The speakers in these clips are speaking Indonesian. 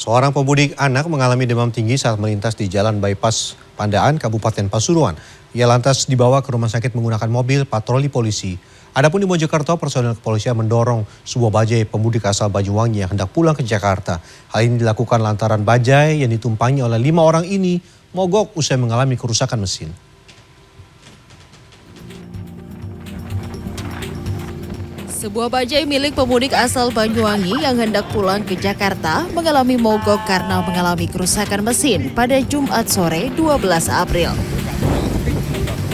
Seorang pemudik anak mengalami demam tinggi saat melintas di Jalan Bypass Pandaan, Kabupaten Pasuruan. Ia lantas dibawa ke rumah sakit menggunakan mobil patroli polisi. Adapun di Mojokerto, personel kepolisian mendorong sebuah bajai pemudik asal Banyuwangi yang hendak pulang ke Jakarta. Hal ini dilakukan lantaran bajai yang ditumpangi oleh 5 orang ini mogok usai mengalami kerusakan mesin. Sebuah bajai milik pemudik asal Banyuwangi yang hendak pulang ke Jakarta mengalami mogok karena mengalami kerusakan mesin pada Jumat sore 12 April.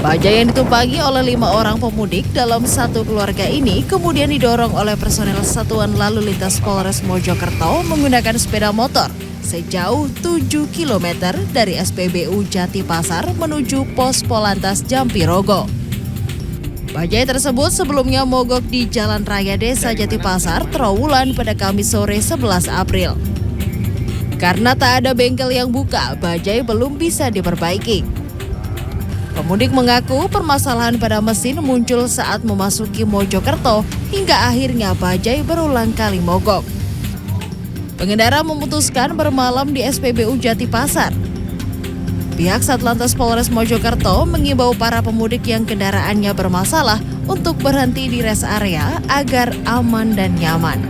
Bajai yang ditumpangi oleh 5 orang pemudik dalam satu keluarga ini kemudian didorong oleh personel Satuan Lalu Lintas Polres Mojokerto menggunakan sepeda motor sejauh 7 km dari SPBU Jatipasar menuju pos Polantas Jampirogo. Bajai tersebut sebelumnya mogok di Jalan Raya Desa Jatipasar, Trawulan pada Kamis sore 11 April. Karena tak ada bengkel yang buka, bajai belum bisa diperbaiki. Pemudik mengaku permasalahan pada mesin muncul saat memasuki Mojokerto hingga akhirnya bajai berulang kali mogok. Pengendara memutuskan bermalam di SPBU Jatipasar. Pihak Satlantas Polres Mojokerto mengimbau para pemudik yang kendaraannya bermasalah untuk berhenti di rest area agar aman dan nyaman.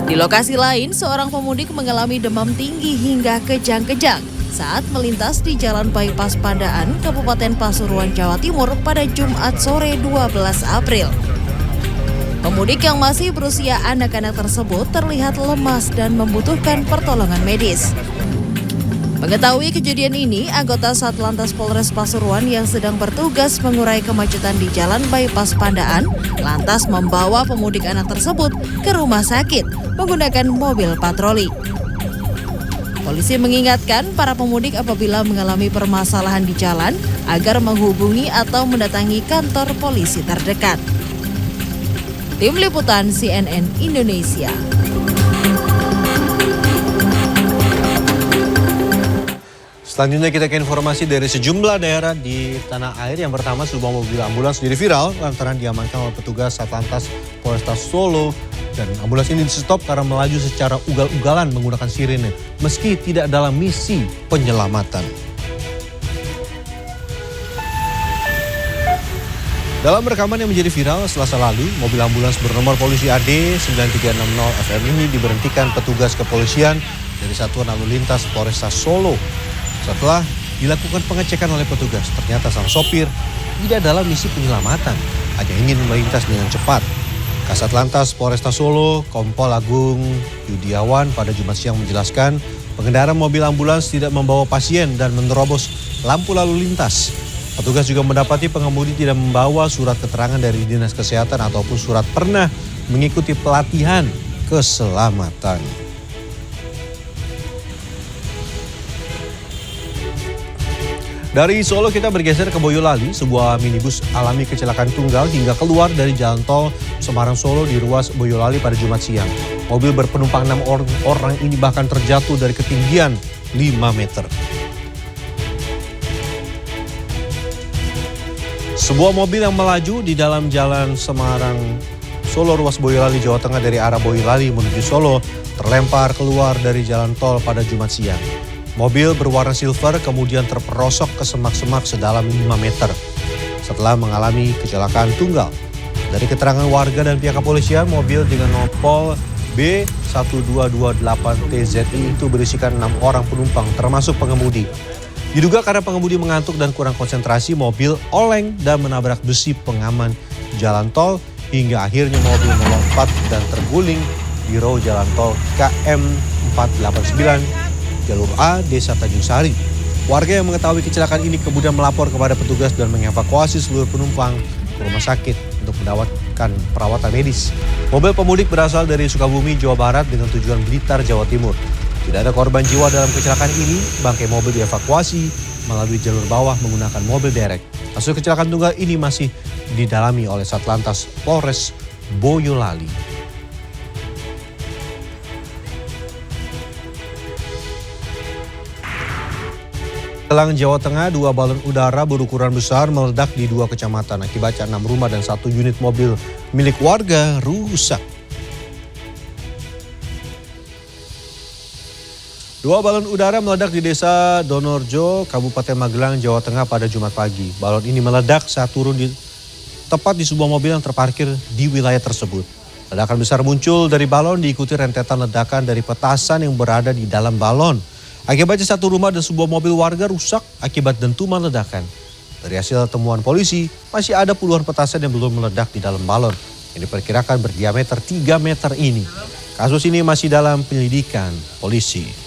Di lokasi lain, seorang pemudik mengalami demam tinggi hingga kejang-kejang saat melintas di Jalan Bypass Pandaan, Kabupaten Pasuruan, Jawa Timur pada Jumat sore 12 April. Pemudik yang masih berusia anak-anak tersebut terlihat lemas dan membutuhkan pertolongan medis. Mengetahui kejadian ini, anggota Satlantas Polres Pasuruan yang sedang bertugas mengurai kemacetan di Jalan Bypass Pandaan lantas membawa pemudik anak tersebut ke rumah sakit menggunakan mobil patroli. Polisi mengingatkan para pemudik apabila mengalami permasalahan di jalan agar menghubungi atau mendatangi kantor polisi terdekat. Tim Liputan CNN Indonesia. Selanjutnya kita ke informasi dari sejumlah daerah di tanah air. Yang pertama, sebuah mobil ambulans jadi viral lantaran diamankan oleh petugas Satlantas Polrestabes Solo. Dan ambulans ini di-stop karena melaju secara ugal-ugalan menggunakan sirene meski tidak dalam misi penyelamatan. Dalam rekaman yang menjadi viral Selasa lalu, mobil ambulans bernomor polisi AD 9360 FM ini diberhentikan petugas kepolisian dari Satuan Lalu Lintas Polresta Solo. Setelah dilakukan pengecekan oleh petugas, ternyata sang sopir tidak dalam misi penyelamatan, hanya ingin melintas dengan cepat. Kasat Lantas Polresta Solo, Kompol Agung Yudiawan pada Jumat siang menjelaskan, pengendara mobil ambulans tidak membawa pasien dan menerobos lampu lalu lintas. Petugas juga mendapati pengemudi tidak membawa surat keterangan dari Dinas Kesehatan ataupun surat pernah mengikuti pelatihan keselamatan. Dari Solo kita bergeser ke Boyolali, sebuah minibus alami kecelakaan tunggal hingga keluar dari jalan tol Semarang Solo di ruas Boyolali pada Jumat siang. Mobil berpenumpang 6 orang ini bahkan terjatuh dari ketinggian 5 meter. Sebuah mobil yang melaju di dalam jalan Semarang Solo ruas Boyolali Jawa Tengah dari arah Boyolali menuju Solo terlempar keluar dari jalan tol pada Jumat siang. Mobil berwarna silver kemudian terperosok ke semak-semak sedalam 5 meter setelah mengalami kecelakaan tunggal. Dari keterangan warga dan pihak kepolisian, mobil dengan nopol B1228TZI itu berisikan 6 orang penumpang termasuk pengemudi. Diduga karena pengemudi mengantuk dan kurang konsentrasi, mobil oleng dan menabrak besi pengaman jalan tol hingga akhirnya mobil melompat dan terguling di row jalan tol KM 489 jalur A Desa Tanjung Sari. Warga yang mengetahui kecelakaan ini kemudian melapor kepada petugas dan mengevakuasi seluruh penumpang ke rumah sakit untuk mendapatkan perawatan medis. Mobil pemudik berasal dari Sukabumi, Jawa Barat dengan tujuan Blitar, Jawa Timur. Tidak ada korban jiwa dalam kecelakaan ini, bangkai mobil dievakuasi melalui jalur bawah menggunakan mobil derek. Hasil kecelakaan tunggal ini masih didalami oleh Satlantas Polres Boyolali. Magelang, Jawa Tengah, 2 balon udara berukuran besar meledak di 2 kecamatan. Akibatnya 6 rumah dan 1 unit mobil milik warga rusak. Dua balon udara meledak di desa Donorjo, Kabupaten Magelang, Jawa Tengah pada Jumat pagi. Balon ini meledak saat turun tepat di sebuah mobil yang terparkir di wilayah tersebut. Ledakan besar muncul dari balon diikuti rentetan ledakan dari petasan yang berada di dalam balon. Akibatnya satu rumah dan sebuah mobil warga rusak akibat dentuman ledakan. Dari hasil temuan polisi, masih ada puluhan petasan yang belum meledak di dalam balon yang diperkirakan berdiameter 3 meter ini. Kasus ini masih dalam penyelidikan polisi.